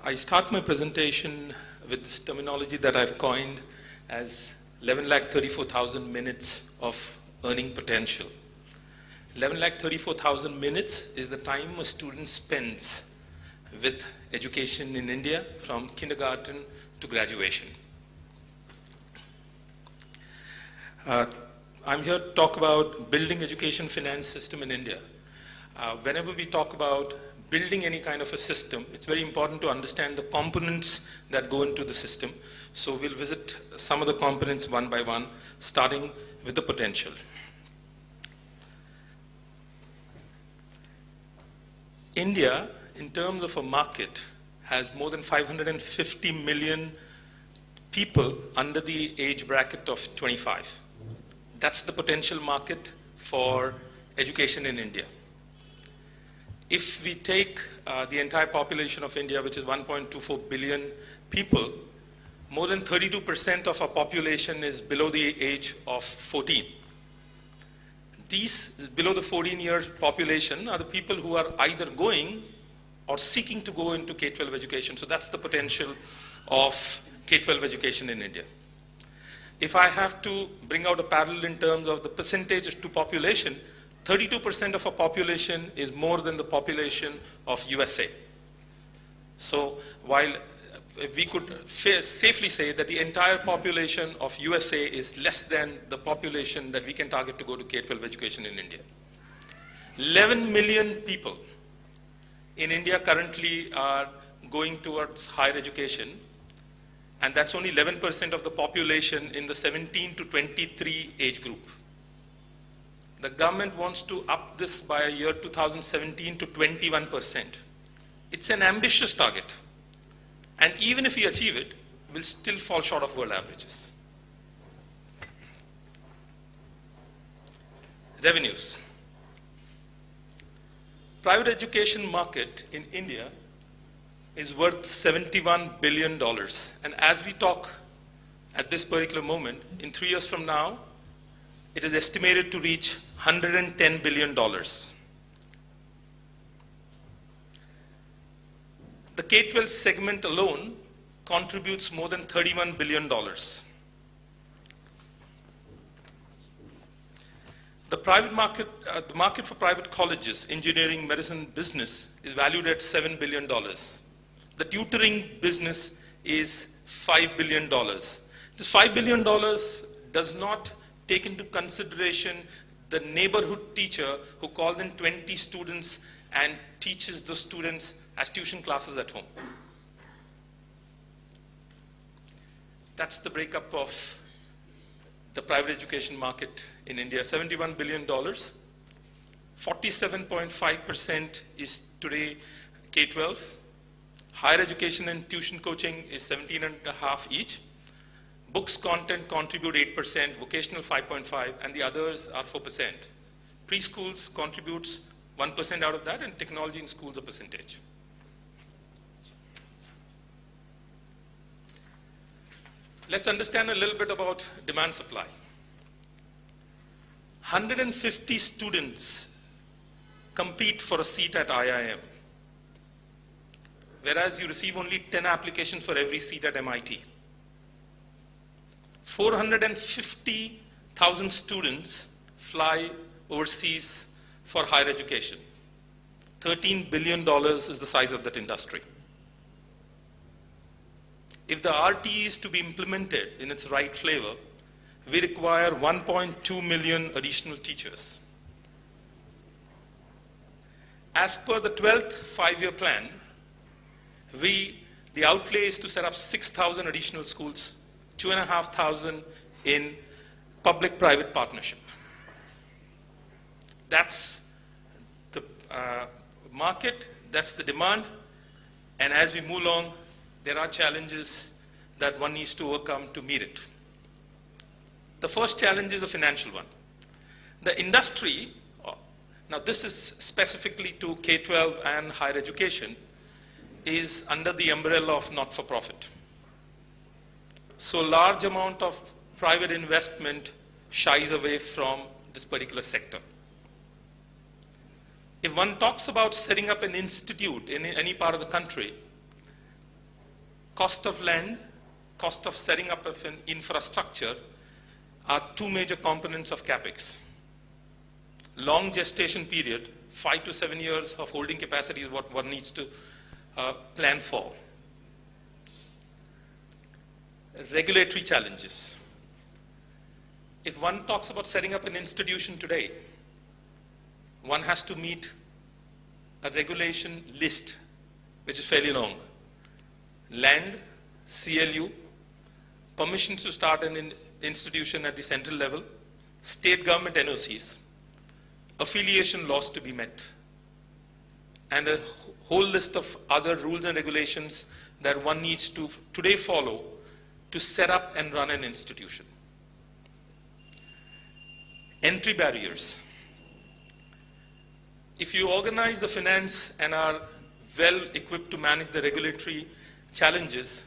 I start my presentation with this terminology that I've coined as 11,34,000 minutes of earning potential. 11,34,000 minutes is the time a student spends with education in India from kindergarten to graduation. I'm here to talk about building education finance system in India. Whenever we talk about building any kind of a system, it's very important to understand the components that go into the system. So we'll visit some of the components one by one, starting with the potential. India, in terms of a market, has more than 550 million people under the age bracket of 25. That's the potential market for education in India. If we take the entire population of India, which is 1.24 billion people, more than 32% of our population is below the age of 14. These below the 14-year population are the people who are either going or seeking to go into K-12 education. So that's the potential of K-12 education in India. If I have to bring out a parallel in terms of the percentage to population, 32% of our population is more than the population of USA. So while we could safely say that the entire population of USA is less than the population that we can target to go to K-12 education in India. 11 million people in India currently are going towards higher education, and that's only 11% of the population in the 17 to 23 age group. The government wants to up this by year 2017 to 21%. It's an ambitious target. And even if we achieve it, we'll still fall short of world averages. Revenues. Private education market in India is worth $71 billion. And as we talk at this particular moment, in 3 years from now, it is estimated to reach $110 billion. The K-12 segment alone contributes more than $31 billion. The private market, the market for private colleges, engineering, medicine, business is valued at $7 billion. The tutoring business is $5 billion. This $5 billion does not take into consideration the neighborhood teacher who calls in 20 students and teaches the students as tuition classes at home. That's the breakup of the private education market in India. $71 billion. 47.5% is today K-12. Higher education and tuition coaching is 17.5 each. Books content contribute 8%, vocational 5.5%, and the others are 4%. Preschools contributes 1% out of that, and technology in schools a percentage. Let's understand a little bit about demand supply. 150 students compete for a seat at IIM, whereas you receive only 10 applications for every seat at MIT. 450,000 students fly overseas for higher education. $13 billion is the size of that industry. If the RTE is to be implemented in its right flavor, we require 1.2 million additional teachers. As per the 12th five-year plan, the outlay is to set up 6,000 additional schools, 2,500 in public-private partnership. That's the market, that's the demand, and as we move along, there are challenges that one needs to overcome to meet it. The first challenge is a financial one. The industry, now this is specifically to K-12 and higher education, is under the umbrella of not-for-profit. So large amount of private investment shies away from this particular sector. If one talks about setting up an institute in any part of the country, cost of land, cost of setting up of an infrastructure are two major components of CapEx. Long gestation period, 5 to 7 years of holding capacity is what one needs to plan for. Regulatory challenges. If one talks about setting up an institution today, one has to meet a regulation list, which is fairly long. Land, CLU, permissions to start an institution at the central level, state government NOCs, affiliation laws to be met, and a whole list of other rules and regulations that one needs to today follow to set up and run an institution. Entry barriers. If you organize the finance and are well equipped to manage the regulatory challenges,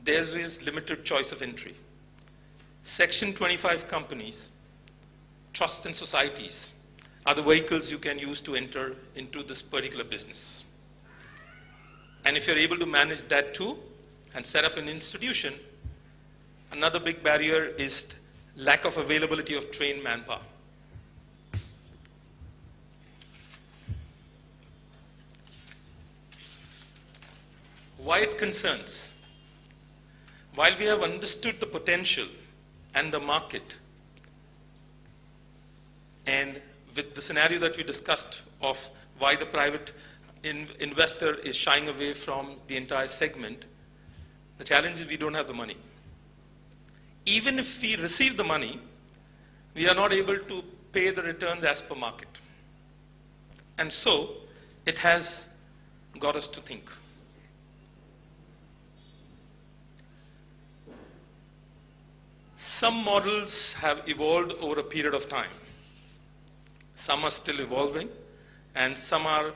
there is limited choice of entry. Section 25 companies, trusts and societies are the vehicles you can use to enter into this particular business. And if you're able to manage that too and set up an institution, another big barrier is lack of availability of trained manpower. Why it concerns? While we have understood the potential and the market, and with the scenario that we discussed of why the private investor is shying away from the entire segment, the challenge is we don't have the money. Even if we receive the money, we are not able to pay the returns as per market. And so, it has got us to think. Some models have evolved over a period of time. Some are still evolving, and some are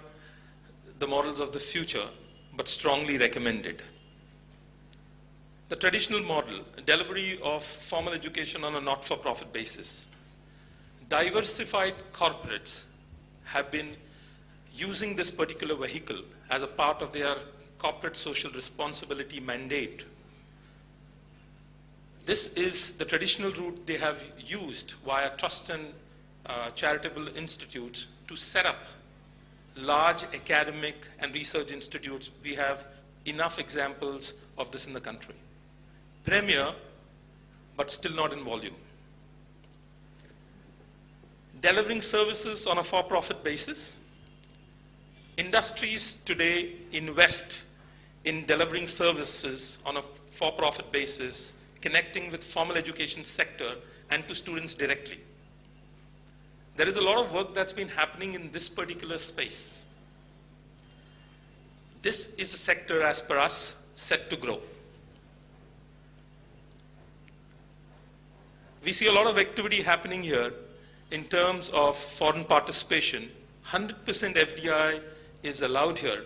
the models of the future, but strongly recommended. The traditional model, delivery of formal education on a not-for-profit basis. Diversified corporates have been using this particular vehicle as a part of their corporate social responsibility mandate. This is the traditional route they have used via trusts and charitable institutes to set up large academic and research institutes. We have enough examples of this in the country. Premier, but still not in volume. Delivering services on a for-profit basis. Industries today invest in delivering services on a for-profit basis, connecting with formal education sector and to students directly. There is a lot of work that's been happening in this particular space. This is a sector, as per us, set to grow. We see a lot of activity happening here in terms of foreign participation. 100% FDI is allowed here.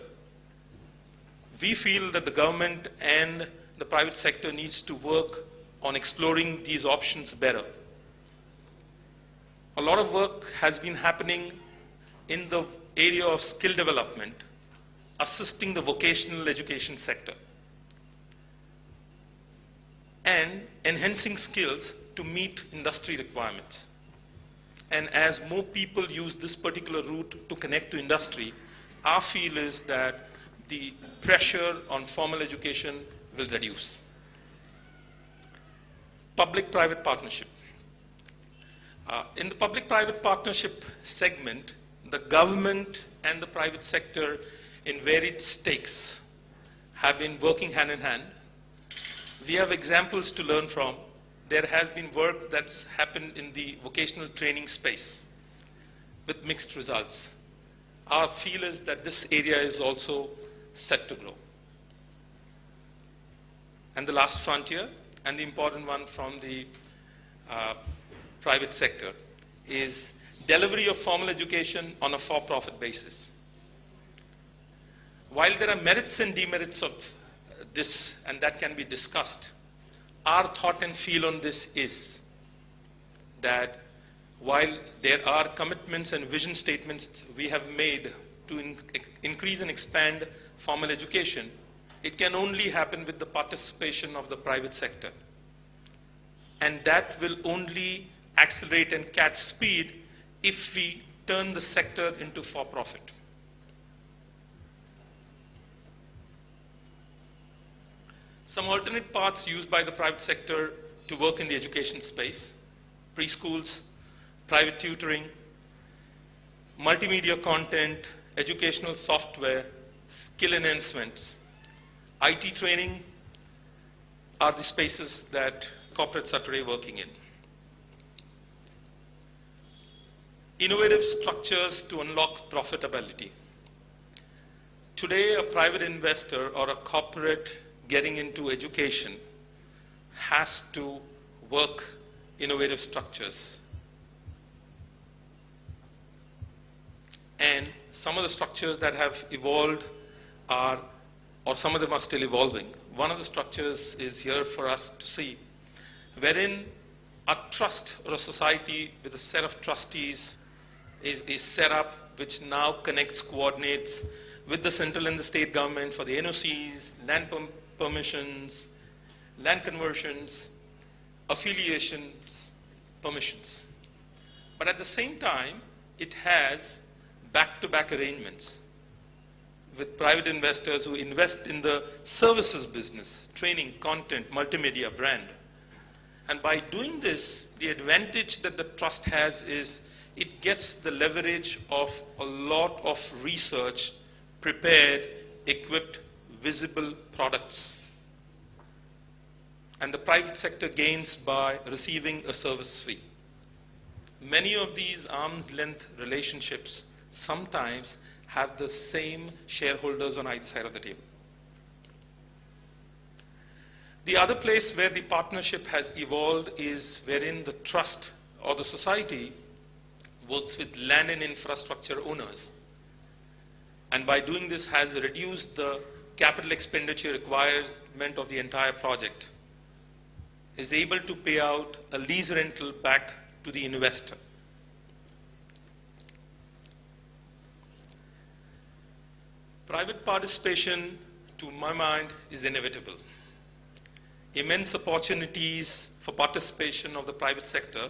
We feel that the government and the private sector needs to work on exploring these options better. A lot of work has been happening in the area of skill development, assisting the vocational education sector, and enhancing skills to meet industry requirements. And as more people use this particular route to connect to industry, our feel is that the pressure on formal education will reduce. Public-private partnership. In the public-private partnership segment, the government and the private sector in varied stakes have been working hand in hand. We have examples to learn from. There has been work that's happened in the vocational training space with mixed results. Our feel is that this area is also set to grow. And the last frontier, and the important one from the private sector, is delivery of formal education on a for-profit basis. While there are merits and demerits of this, and that can be discussed, our thought and feel on this is that while there are commitments and vision statements we have made to increase and expand formal education, It can only happen with the participation of the private sector. And that will only accelerate and catch speed if we turn the sector into for-profit. Some alternate paths used by the private sector to work in the education space: preschools, private tutoring, multimedia content, educational software, skill enhancement, IT training are the spaces that corporates are today working in. Innovative structures to unlock profitability. Today, a private investor or a corporate getting into education has to work innovative structures. And some of the structures that have evolved are, or some of them are still evolving. One of the structures is here for us to see, wherein a trust or a society with a set of trustees is set up, which now connects, coordinates with the central and the state government for the NOCs, land permissions, land conversions, affiliations, permissions. But at the same time, it has back-to-back arrangements with private investors who invest in the services business, training, content, multimedia, brand. And by doing this, the advantage that the trust has is it gets the leverage of a lot of research, prepared, equipped, visible products. And the private sector gains by receiving a service fee. Many of these arm's length relationships sometimes have the same shareholders on either side of the table. The other place where the partnership has evolved is wherein the trust or the society works with land and infrastructure owners. And by doing this has reduced the capital expenditure requirement of the entire project, is able to pay out a lease rental back to the investor. Private participation, to my mind, is inevitable. Immense opportunities for participation of the private sector,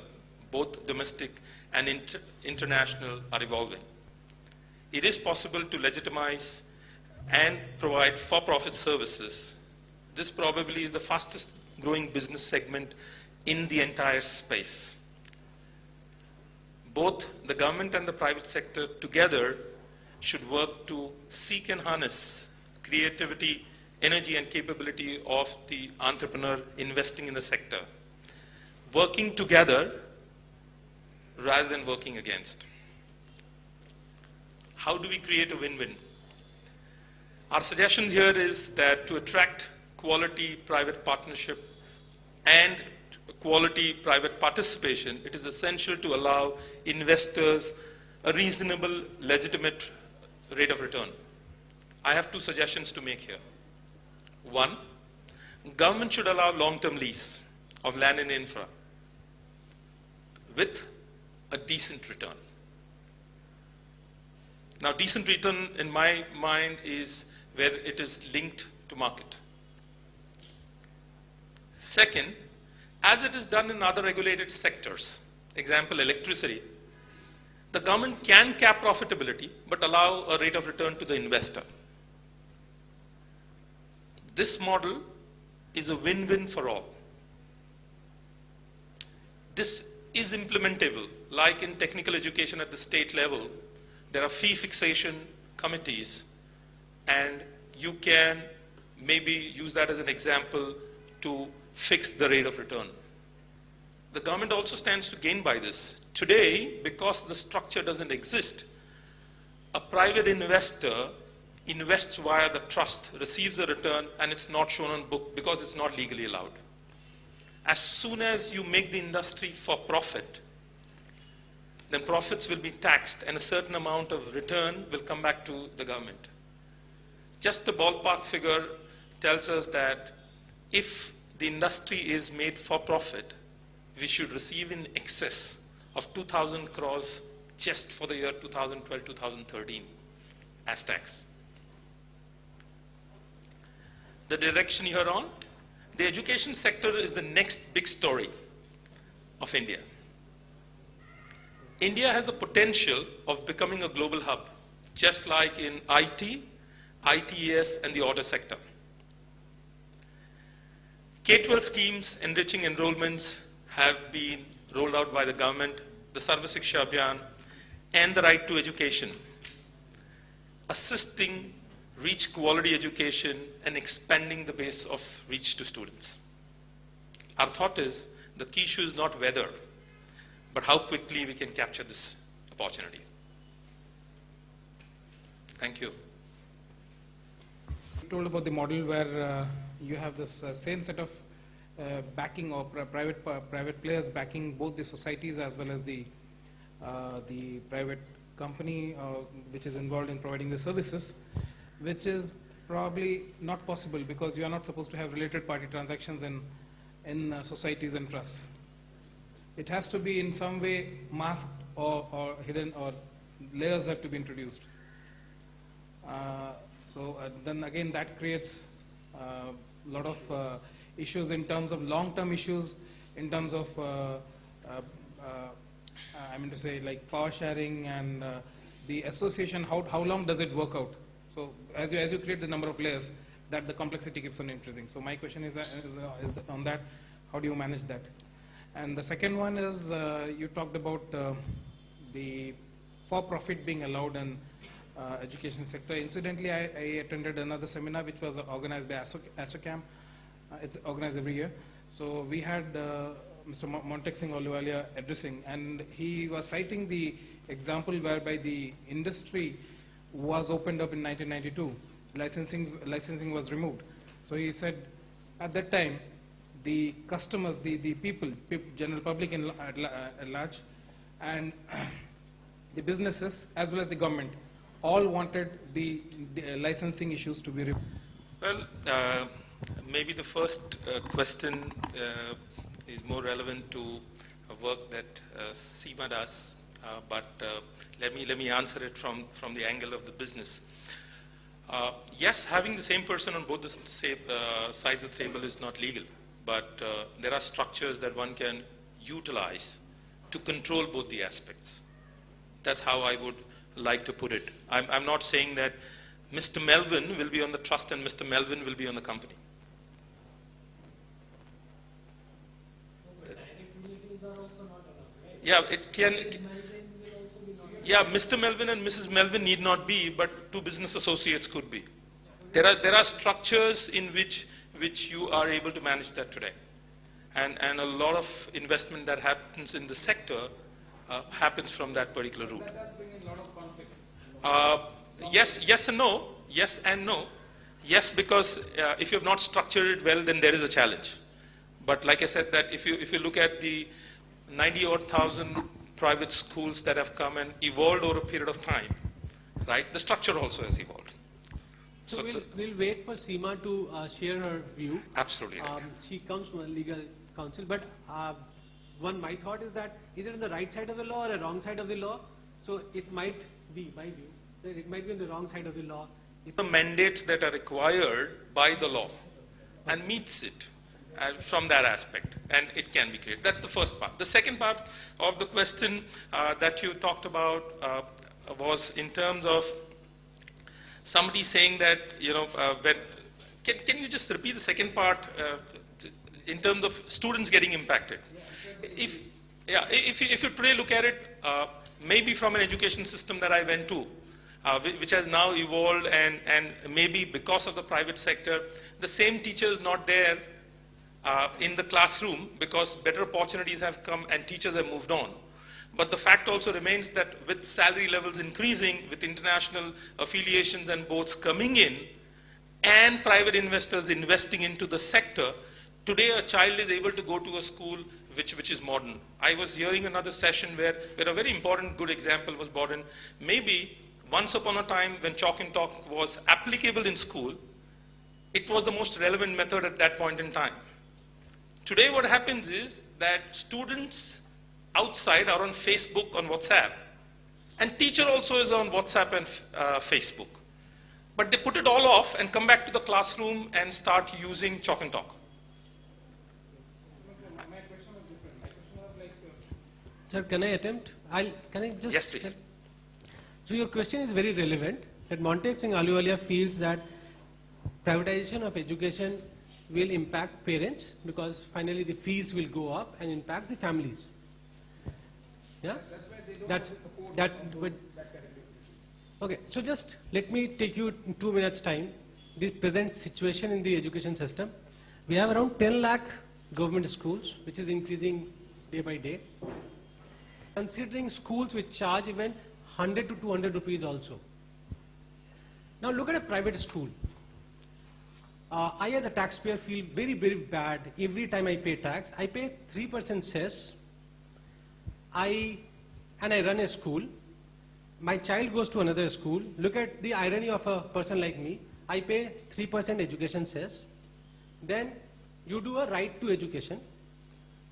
both domestic and international, are evolving. It is possible to legitimize and provide for-profit services. This probably is the fastest growing business segment in the entire space. Both the government and the private sector together should work to seek and harness creativity, energy, and capability of the entrepreneur investing in the sector, working together rather than working against. How do we create a win-win? Our suggestion here is that to attract quality private partnership and quality private participation, it is essential to allow investors a reasonable, legitimate rate of return. I have two suggestions to make here. One, government should allow long-term lease of land and infra with a decent return. Now, decent return in my mind is where it is linked to market. Second, as it is done in other regulated sectors, example electricity, the government can cap profitability but allow a rate of return to the investor. This model is a win-win for all. This is implementable, like in technical education at the state level. There are fee fixation committees, and you can maybe use that as an example to fix the rate of return. The government also stands to gain by this. Today, because the structure doesn't exist, a private investor invests via the trust, receives a return, and it's not shown on book because it's not legally allowed. As soon as you make the industry for profit, then profits will be taxed and a certain amount of return will come back to the government. Just a ballpark figure tells us that if the industry is made for profit, we should receive in excess of 2,000 crores just for the year 2012-2013 as tax. the direction you're on, the education sector is the next big story of India. India has the potential of becoming a global hub, just like in IT, ITES, and the auto sector. K-12 schemes enriching enrollments have been rolled out by the government, the Sarva Shiksha Abhiyan, and the right to education, assisting reach quality education and expanding the base of reach to students. Our thought is the key issue is not whether, but how quickly we can capture this opportunity. Thank you. You told about the model where you have this same set of backing or private players backing both the societies as well as the private company which is involved in providing the services, which is probably not possible because you are not supposed to have related party transactions in societies and trusts. It has to be in some way masked or hidden, or layers have to be introduced. So then again that creates a lot of issues in terms of long-term issues, in terms of I mean to say like power sharing and the association. How long does it work out? So as you create the number of layers, that the complexity keeps on increasing. So my question is on that. How do you manage that? And the second one is you talked about the for-profit being allowed in education sector. Incidentally, I attended another seminar which was organized by ASSOCHAM. It's organized every year. So we had Mr. Montek Singh Ahluwalia addressing, and he was citing the example whereby the industry was opened up in 1992. Licensing was removed. So he said at that time, the customers, the people, general public at large, and the businesses as well as the government, all wanted the licensing issues to be removed. Well, maybe the first question is more relevant to work that SEMA does, but let me answer it from the angle of the business. Yes, having the same person on both the sides of the table is not legal, but there are structures that one can utilize to control both the aspects. That's how I would like to put it. I'm not saying that Mr. Melvin will be on the trust and Mr. Melvin will be on the company. Yeah, it can. Yeah, Mr. Melvin and Mrs. Melvin need not be, but two business associates could be. There are structures in which you are able to manage that today, and a lot of investment that happens in the sector happens from that particular route. That does bring in a lot of conflicts. Yes and no. Yes and no. Yes, because if you have not structured it well, then there is a challenge. But like I said, that if you look at the 90,000 private schools that have come and evolved over a period of time, right? The structure also has evolved. So we'll wait for Seema to share her view. Absolutely. She comes from a legal counsel, but my thought is that is it on the right side of the law or the wrong side of the law? So it might be, my view, that it might be on the wrong side of the law. The mandates that are required by the law and meets it from that aspect, and it can be created. That's the first part. The second part of the question that you talked about was in terms of somebody saying that, can you just repeat the second part in terms of students getting impacted? If you today look at it, maybe from an education system that I went to, which has now evolved, and maybe because of the private sector, the same teacher is not there in the classroom because better opportunities have come and teachers have moved on. But the fact also remains that with salary levels increasing, with international affiliations and boards coming in, and private investors investing into the sector, today a child is able to go to a school which is modern. I was hearing another session where a very important good example was brought in. Maybe once upon a time when chalk and talk was applicable in school, it was the most relevant method at that point in time. Today what happens is that students outside are on Facebook, on WhatsApp, and teacher also is on WhatsApp and Facebook. but they put it all off and come back to the classroom and start using chalk and talk. My question was different. My question was like, Sir, can I attempt? Can I just... Yes, please. So your question is very relevant, that Montek Singh Ahluwalia feels that privatization of education will impact parents because finally the fees will go up and impact the families. Yeah? That's what, okay, so just let me take you in 2 minutes time, the present situation in the education system. We have around 10 lakh government schools, which is increasing day by day. Considering schools which charge even 100 to 200 rupees also. Now look at a private school. I as a taxpayer feel very, very bad every time I pay tax. I pay 3% cess. I run a school. My child goes to another school. Look at the irony of a person like me. I pay 3% education cess. Then you do a right to education.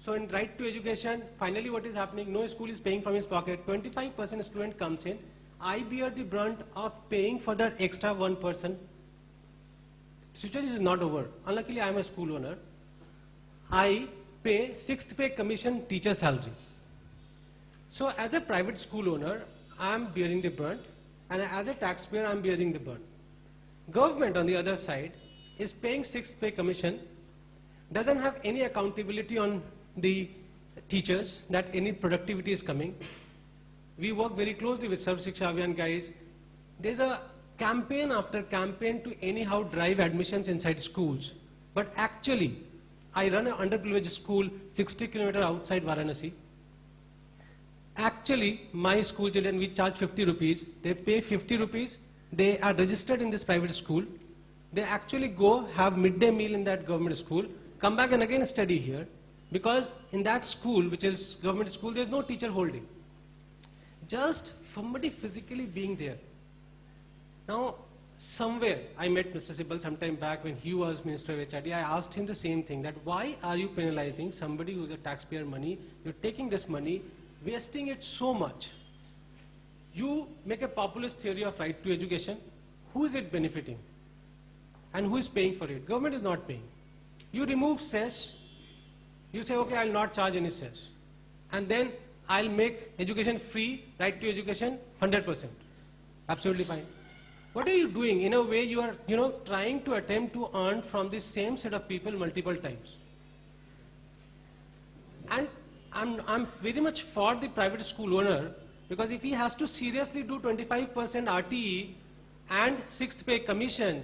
So in right to education, finally what is happening, no school is paying from his pocket, 25% student comes in, I bear the brunt of paying for that extra 1%. Situation is not over. Unluckily I am a school owner. I pay 6th pay commission teacher salary. So as a private school owner, I am bearing the brunt, and as a taxpayer I am bearing the brunt. Government on the other side is paying 6th pay commission, doesn't have any accountability on the teachers that any productivity is coming. We work very closely with Sarv Shiksha Abhiyan guys. There's a campaign after campaign to anyhow drive admissions inside schools. But actually, I run an underprivileged school 60 kilometers outside Varanasi. Actually, my school children, we charge 50 rupees. They pay 50 rupees. They are registered in this private school. They actually go have midday meal in that government school, come back and again study here. Because in that school, which is government school, there's no teacher holding. Just somebody physically being there. Now, somewhere, I met Mr. Sibal sometime back when he was Minister of HRD. I asked him the same thing, that why are you penalizing somebody who's a taxpayer money? You're taking this money, wasting it so much. You make a populist theory of right to education. Who is it benefiting? And who is paying for it? Government is not paying. You remove cess. You say, okay, I'll not charge any cess. And then I'll make education free, right to education, 100%. Absolutely fine. What are you doing? In a way, you are, trying to attempt to earn from the same set of people multiple times. And I'm very much for the private school owner, because if he has to seriously do 25% RTE and 6th pay commission,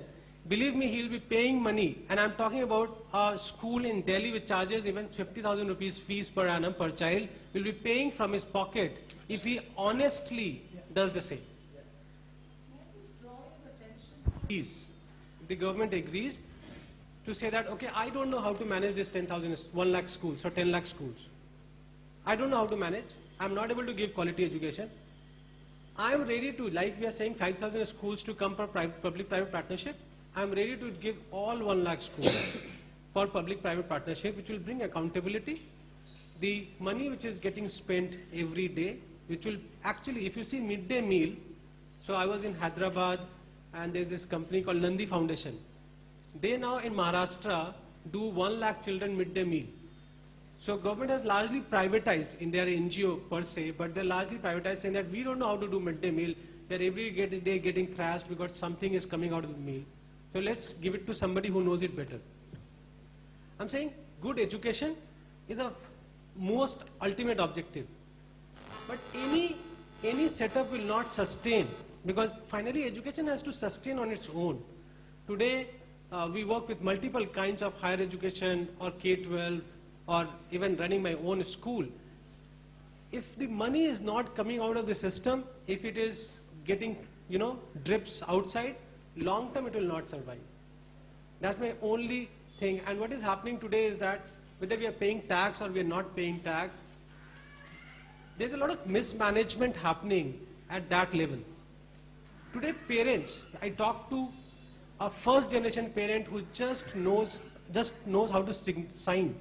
believe me, he'll be paying money. And I'm talking about a school in Delhi which charges even 50,000 rupees fees per annum per child, will be paying from his pocket if he honestly does the same. Please, the government agrees to say that, okay, I don't know how to manage this 1 lakh schools or 10 lakh schools. I don't know how to manage. I'm not able to give quality education. I'm ready to, like we are saying, 5,000 schools to come for public-private partnership. I'm ready to give all 1 lakh schools for public-private partnership, which will bring accountability. The money which is getting spent every day, which will actually, if you see midday meal, so I was in Hyderabad, and there's this company called Nandi Foundation. They now in Maharashtra do 1 lakh children midday meal. So government has largely privatized in their NGO per se, but they're largely privatized, saying that we don't know how to do midday meal. They're every day getting thrashed because something is coming out of the meal. So let's give it to somebody who knows it better. I'm saying good education is a most ultimate objective. But any setup will not sustain, because finally education has to sustain on its own. Today we work with multiple kinds of higher education or K-12 or even running my own school. If the money is not coming out of the system, if it is getting, drips outside, long term it will not survive. That's my only thing. And what is happening today is that whether we are paying tax or we are not paying tax, there's a lot of mismanagement happening at that level. Today parents, I talk to a first generation parent who just knows how to sign.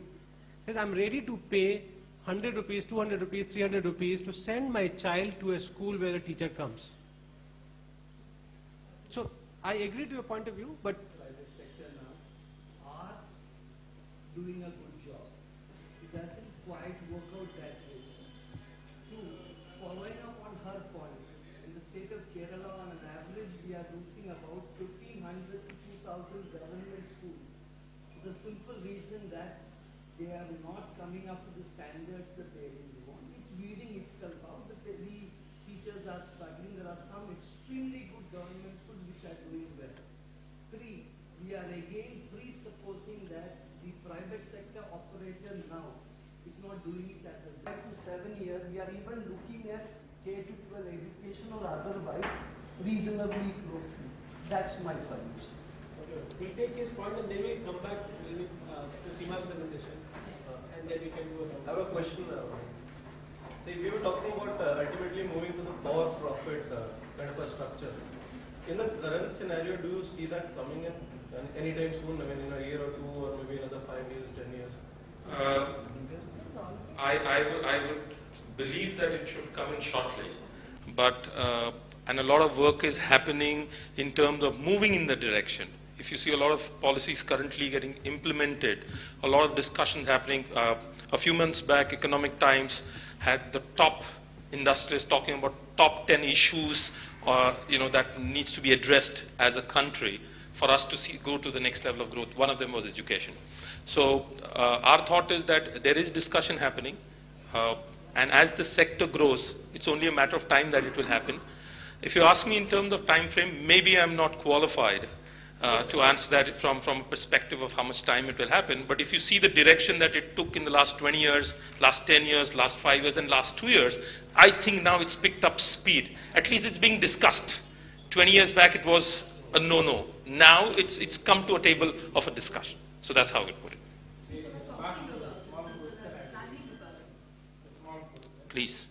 Says, I'm ready to pay 100 rupees, 200 rupees, 300 rupees to send my child to a school where a teacher comes. So I agree to your point of view, but private sector now are doing a good job. It doesn't quite work out that way. Two, following up on her point, in the state of Kerala, on an average, we are losing about 1,500 to 2,000 government schools. The simple reason that they are not coming up to the standards that they really want. It's weeding itself out. The teachers are struggling. There are some extremely good government schools which are doing well. Three, we are again presupposing that the private sector operator now is not doing it as a 5 to 7 years. We are even looking at K to 12 education or otherwise reasonably closely. That's my suggestion. we'll take his point and then we'll come back to Seema's presentation and then we can do I have a question. See, we were talking about ultimately moving to the for-profit kind of a structure. In the current scenario, do you see that coming in anytime soon? I mean, in a year or two, or maybe another 5 years, 10 years? I would believe that it should come in shortly, but and a lot of work is happening in terms of moving in the direction. If you see a lot of policies currently getting implemented, a lot of discussions happening. A few months back, Economic Times had the top industrialists talking about top 10 issues that needs to be addressed as a country for us to go to the next level of growth. One of them was education. So our thought is that there is discussion happening, and as the sector grows, it's only a matter of time that it will happen. If you ask me in terms of time frame, maybe I'm not qualified to answer that from a perspective of how much time it will happen. But if you see the direction that it took in the last 20 years, last 10 years, last 5 years, and last 2 years, I think now it's picked up speed. At least it's being discussed. 20 years back, it was a no-no. Now it's come to a table of a discussion. So that's how I would put it. Please.